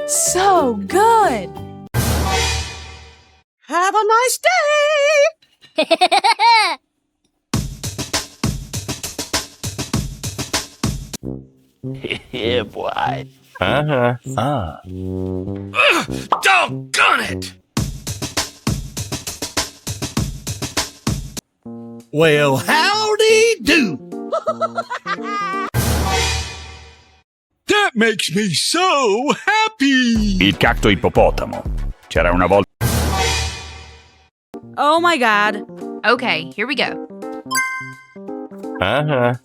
So good! Have a nice day! Yeah, boy. Doggone it! Well, howdy do! That makes me so happy! Il cacto ippopotamo. C'era una volta. Oh my god. Okay, here we go. Huh?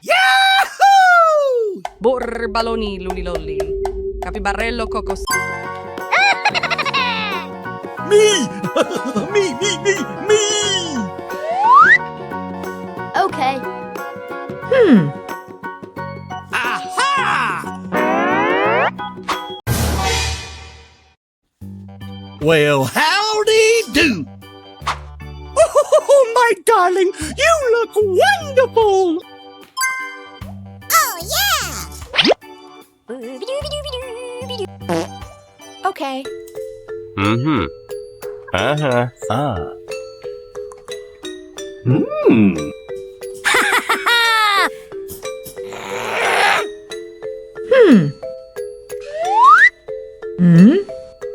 Yahoo! Borbaloni lulilolli. Capibarello cocos. Me! Me! Okay. Aha! Well, howdy do! Oh, my darling, you look wonderful! Oh, yeah! Okay.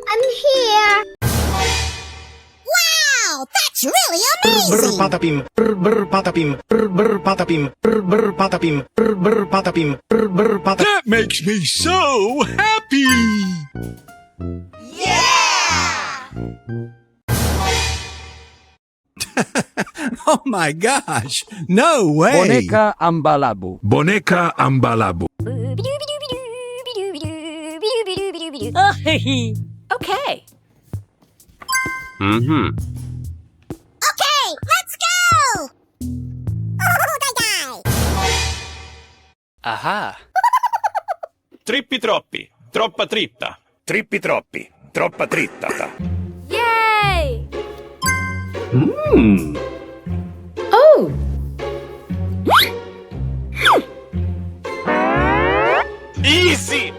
I'm here. Wow, that's really amazing. Patapim, patapim, patapim, patapim, patapim, patapim. That makes me so happy! Oh my gosh, no way! Boneca ambalabu. Boneca ambalabu. Okay. Okay, let's go. Oh, die. Aha. Trippi troppi, troppa tritta. Trippi troppi. Troppa tritta. Yay! Oh! Easy!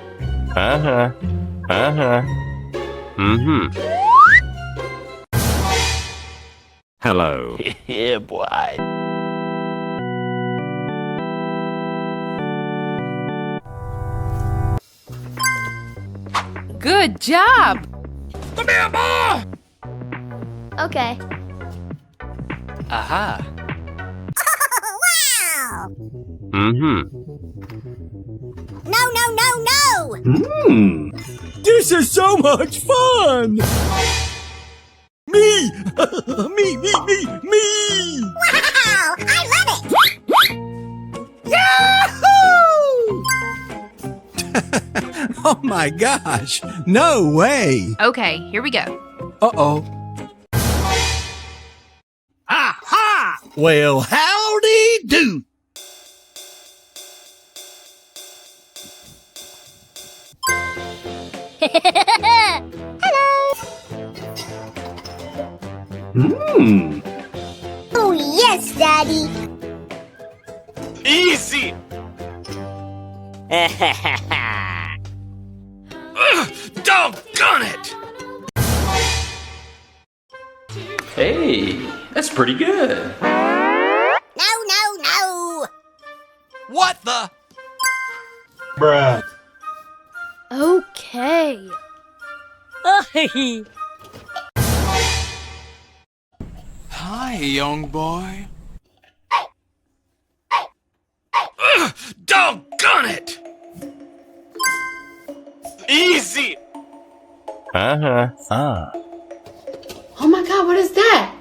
Hello. Yeah, boy. Good job! Okay. Aha. Wow! No! This is so much fun! Me! Me! Wow! I love it! Yahoo! Oh my gosh, no way! Okay, here we go. Uh-oh. Aha! Well, howdy do! Oh, yes, Daddy. Easy! Doggone it! Hey, that's pretty good. No. What the? Bruh. Okay. Hi, young boy. Doggone it! Easy! Oh my god, what is that?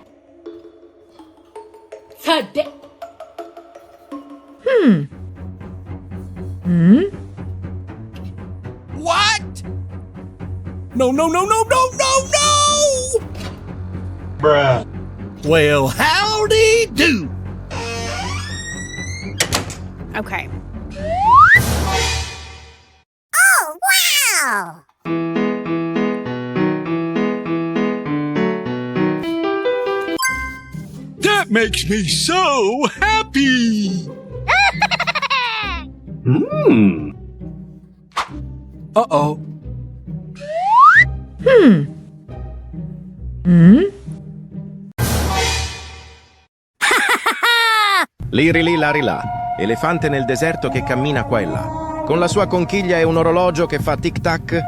What? No! Bruh. Well, howdy do! Okay. Oh, wow! makes me so happy. Uh-oh. Liri lì, lari là, elefante nel deserto che cammina qua e là. Con la sua conchiglia e un orologio che fa tic-tac.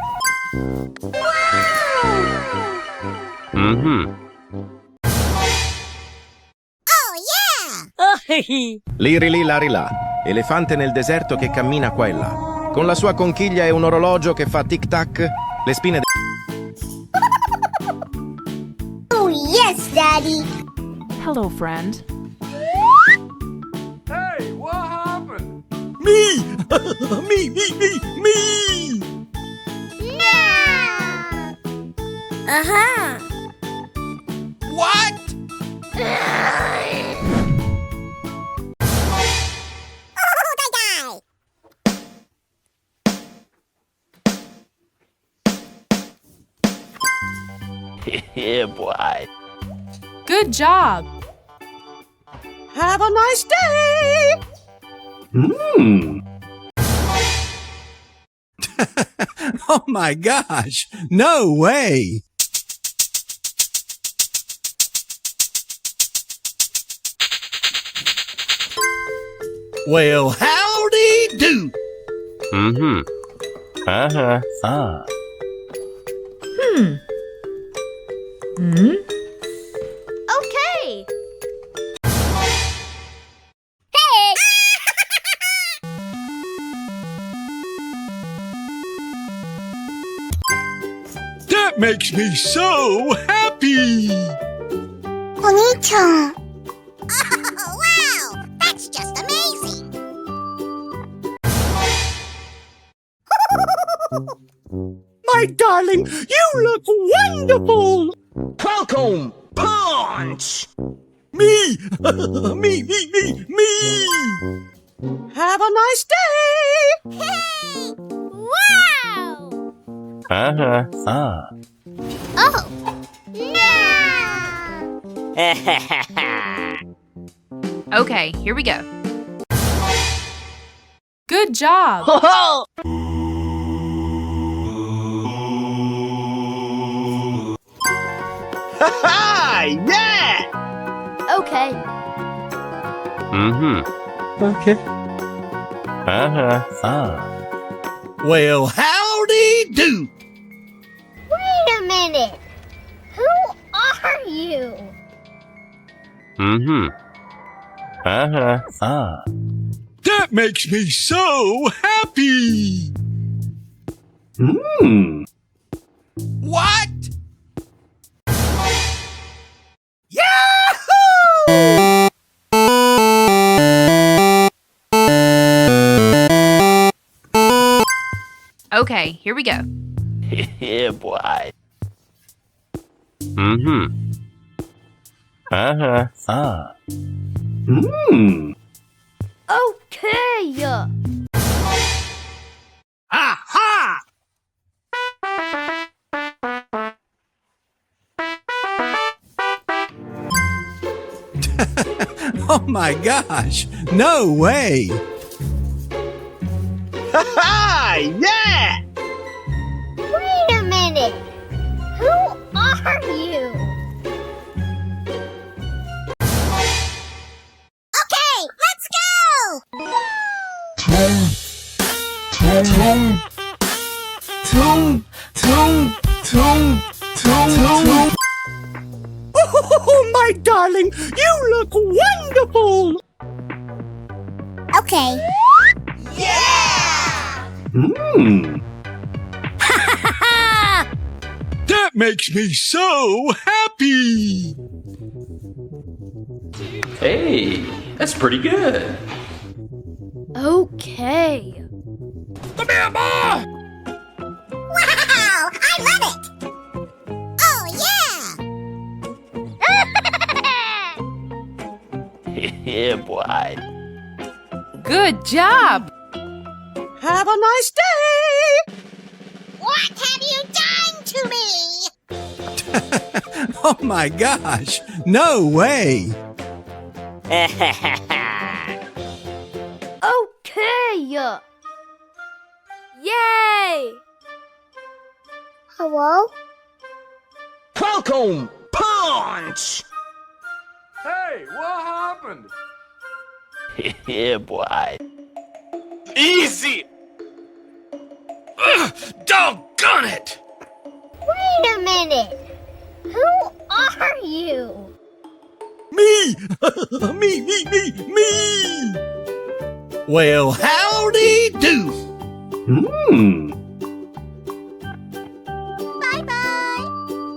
Oh, yeah! Liri lì, lari là, elefante nel deserto che cammina qua e là. Con la sua conchiglia e un orologio che fa tic-tac. Le spine... Oh, yes, Daddy! Hello, friend. Hey, what happened? Me! Me! No! Uh-huh. What? Oh, die! Yeah, boy. Good job. Have a nice day! Oh my gosh, no way. Well, howdy do. Okay! Hey! That makes me so happy. Oni-chan! Oh, wow! That's just amazing! My darling, you look wonderful. Welcome! Punch! Me! Me! Have a nice day! Hey! Wow! Oh! No! Okay, here we go. Good job. Okay. Well, howdy do. Wait a minute! Who are you? That makes me so happy. What? Okay, here we go. Yeah, boy. Okay. Aha! Oh my gosh, no way. Wait a minute! Who are you? Okay, let's go! Oh, my darling, you look wonderful. Okay. That makes me so happy. Hey, that's pretty good. Okay. Wow! I love it! Oh, yeah! Yeah, boy. Good job. Have a nice day! What have you done to me? Oh my gosh, no way. Okay. Yay! Hello? Welcome. Punch. Hey, what happened? Yeah, boy. Easy! Ugh, doggone it! Wait a minute. Who are you? Me! me! Well, howdy do!